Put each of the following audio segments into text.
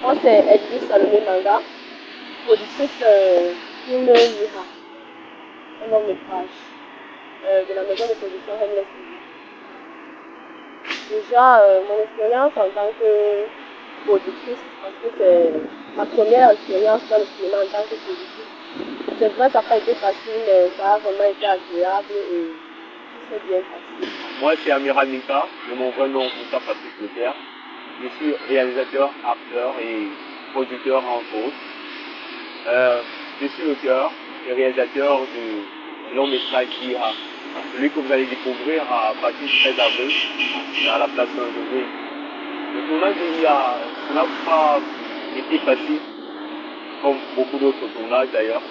Moi, c'est Edith Salomé Manga, productrice film Liha, un long métrage de la maison de production Homeless TV. Déjà, mon expérience en tant que productrice, parce que c'est ma première expérience dans le cinéma en tant que productrice. C'est vrai, ça n'a pas été facile, mais ça a vraiment été agréable et tout s'est bien passé. Moi, c'est Amiral Nika, de mon vrai nom, Moussa Patrick Leclerc. Je suis réalisateur, acteur et producteur entre autres. Je suis l'auteur et réalisateur du long métrage Liha, celui que vous allez découvrir à partir du 13 avril à la place Saint-Denis. Le tournage de Liha, ça n'a pas été facile, comme beaucoup d'autres tournages d'ailleurs,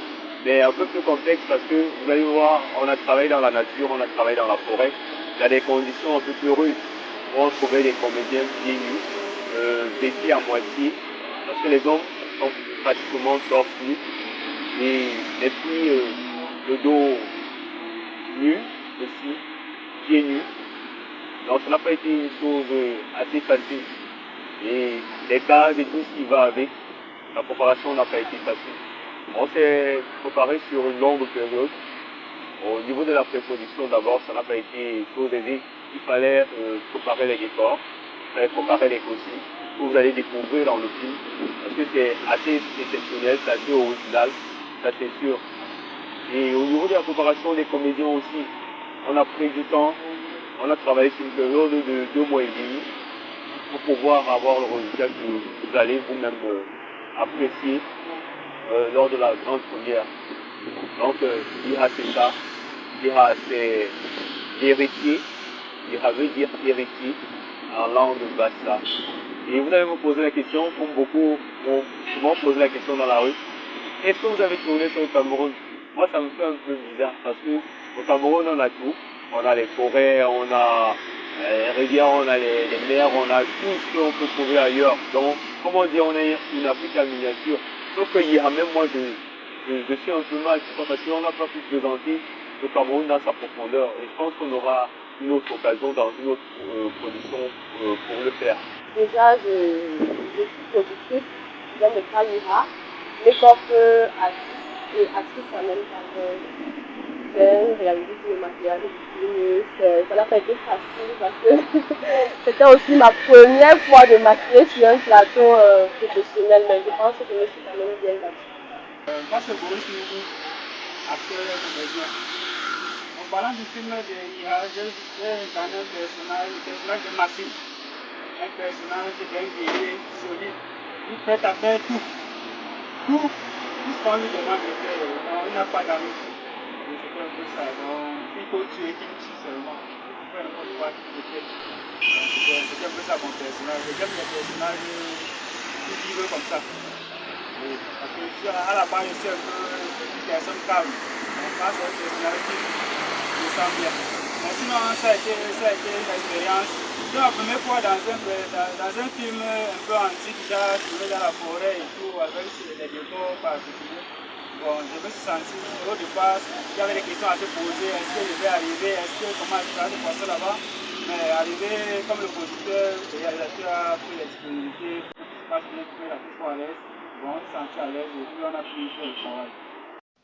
mais un peu plus complexe parce que vous allez voir, on a travaillé dans la nature, on a travaillé dans la forêt, il y a des conditions un peu plus rudes. On trouvait des comédiens pieds nus, vêtus à moitié, parce que les hommes sont pratiquement torse nus, et les filles le dos nu aussi, pieds nus. Donc ça n'a pas été une chose assez facile. Et les cases et tout ce qui va avec, la préparation n'a pas été facile. On s'est préparé sur une longue période. Au niveau de la pré-production, d'abord, ça n'a pas été chose aisée. Il fallait préparer les décors, il fallait préparer les costumes que vous allez découvrir dans le film. Parce que c'est assez exceptionnel, c'est assez original, ça c'est sûr. Et au niveau de la préparation des comédiens aussi, on a pris du temps, on a travaillé sur une période de 2 mois et demi pour pouvoir avoir le résultat que vous allez vous-même apprécier lors de la grande première. Donc, Liha c'est ça. Liha c'est héritier. Liha veut dire héritier en langue bassa. Et vous allez me poser la question, comme beaucoup m'ont souvent posé la question dans la rue, est-ce que vous avez tourné sur le Cameroun? Moi, ça me fait un peu bizarre parce que au Cameroun, on a tout. On a les forêts, on a les rivières, on a les mers, on a tout ce qu'on peut trouver ailleurs. Donc, comment dire, on est une Afrique en miniature. Sauf qu'il y a même moi, je suis un peu mal, parce qu'on n'a pas pu présenter le Cameroun dans sa profondeur. Et je pense qu'on aura une autre occasion dans une autre production pour le faire. Déjà, je suis productrice dans le cas Liha, make-up artiste et actrice en même temps. J'ai réalisé tout le matériel du film. Ça n'a pas été facile parce que c'était aussi ma première fois de maquiller sur un plateau professionnel, mais je pense que je me suis quand même bien battue. Moi, c'est Boris Nougou, acteur et comédien. En parlant du film de Liha, j'ai incarné un personnage de Massif. Un personnage bien guerrier, solide, il est prêt à faire tout. Tout ce qu'on lui demande de faire, il n'a pas d'amis. C'était un peu ça. Donc, il faut tuer qui tue seulement. Peu importe quoi qu'il fait. C'était un peu ça mon personnage. J'aime les personnages qui vivent comme ça. Oui. Parce que à la base, je suis un peu une personne calme. Donc, ça, c'est un personnage qui me sent bien. Mais sinon, ça a été une expérience. C'est la première fois dans un film un peu antique, déjà tourné dans la forêt et tout, avec des décors particuliers. Bon, je me suis senti, au départ, il y avait des questions à se poser. Est-ce que je vais arriver? Comment ça va se passer là-bas? Mais arrivé comme le producteur, le réalisateur a pris la disponibilité, tout se passe bien, tout la fois à l'aise. Bon, on s'est senti à l'aise et puis on a pu faire le travail.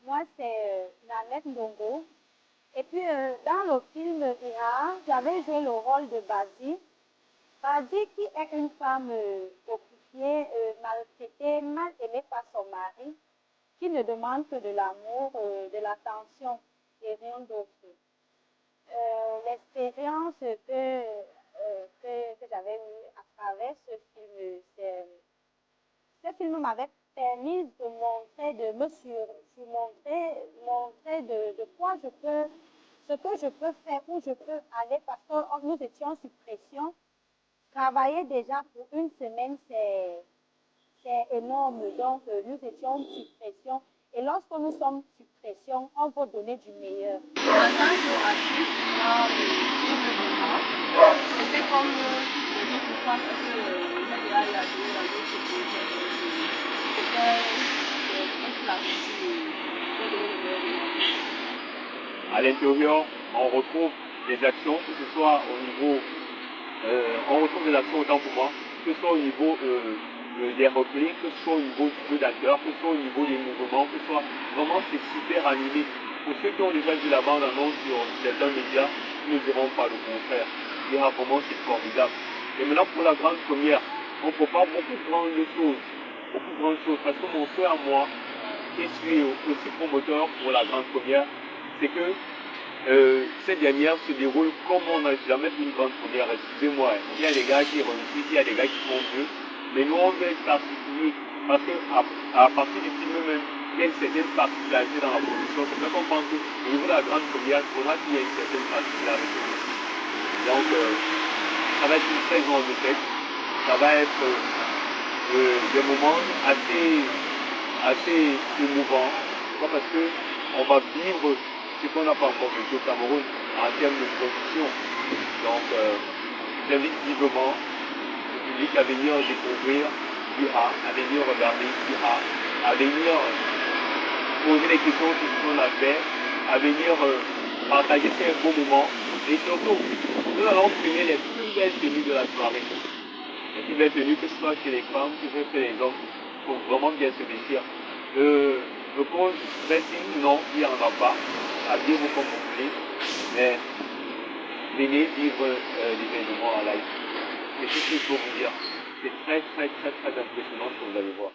Moi, c'est Nanette Ndongo. Et puis, dans le film Ira, j'avais joué le rôle de Badi. Badi qui est une femme occupée, maltraitée, mal aimée par son mari, qui ne demande que de l'amour, de l'attention et rien d'autre. L'expérience que j'avais eue à travers ce film, ce film m'avait permis de montrer, de me montrer de quoi je peux, ce que je peux faire, où je peux aller, parce que nous étions sous pression. Travailler déjà pour une semaine, c'est énorme. Donc, nous étions sous pression. Et lorsque nous sommes sous pression, on veut donner du meilleur. En tant qu'artiste, c'était comme les autres fois parce que j'ai déjà eu à jouer dans d'autres projets. C'était presque la même chose. J'ai donné le meilleur de moi. À l'intérieur, on retrouve des actions, que ce soit au niveau, on retrouve des actions autant pour moi, que ce soit au niveau des replays, que ce soit au niveau du jeu d'acteur, que ce soit au niveau des mouvements, que ce soit vraiment c'est super animé. Pour ceux qui ont déjà vu la bande annonce sur certains médias, ils ne diront pas le contraire. Et vraiment c'est formidable. Et maintenant pour la grande première, on prépare beaucoup de grandes choses. Beaucoup de grandes choses. Parce que mon frère, moi, qui suis aussi promoteur pour la grande première, c'est que cette dernière se déroule comme on n'a jamais fait une grande première. Excusez-moi, il y a des gars qui réussissent, il y a des gars qui font mieux, mais nous on veut être particulier parce qu'à partir du film même, il y a une certaine particularité dans la production. C'est vrai qu'on pense qu'au niveau de la grande première, on a qu'il y a une certaine particularité. Donc, ça va être une très grande fête, ça va être des moments assez émouvants, parce qu'on va vivre ce qu'on n'a pas encore vécu au Cameroun en termes de production. Donc, j'invite vivement le public à venir découvrir Bira, à venir regarder Bira, à venir poser des questions sur ce qu'on a fait, à venir partager ces beaux moments. Et surtout, nous allons filmer les plus belles tenues de la soirée. Les plus belles tenues, que ce soit chez les femmes, que ce soit chez les hommes, pour vraiment bien se vestir. Le code dressing, non, il n'y en a pas. Habillez-vous comme vous voulez, mais venez vivre l'événement en live. C'est tout ce qu'il faut vous dire. C'est très impressionnant ce que vous allez voir.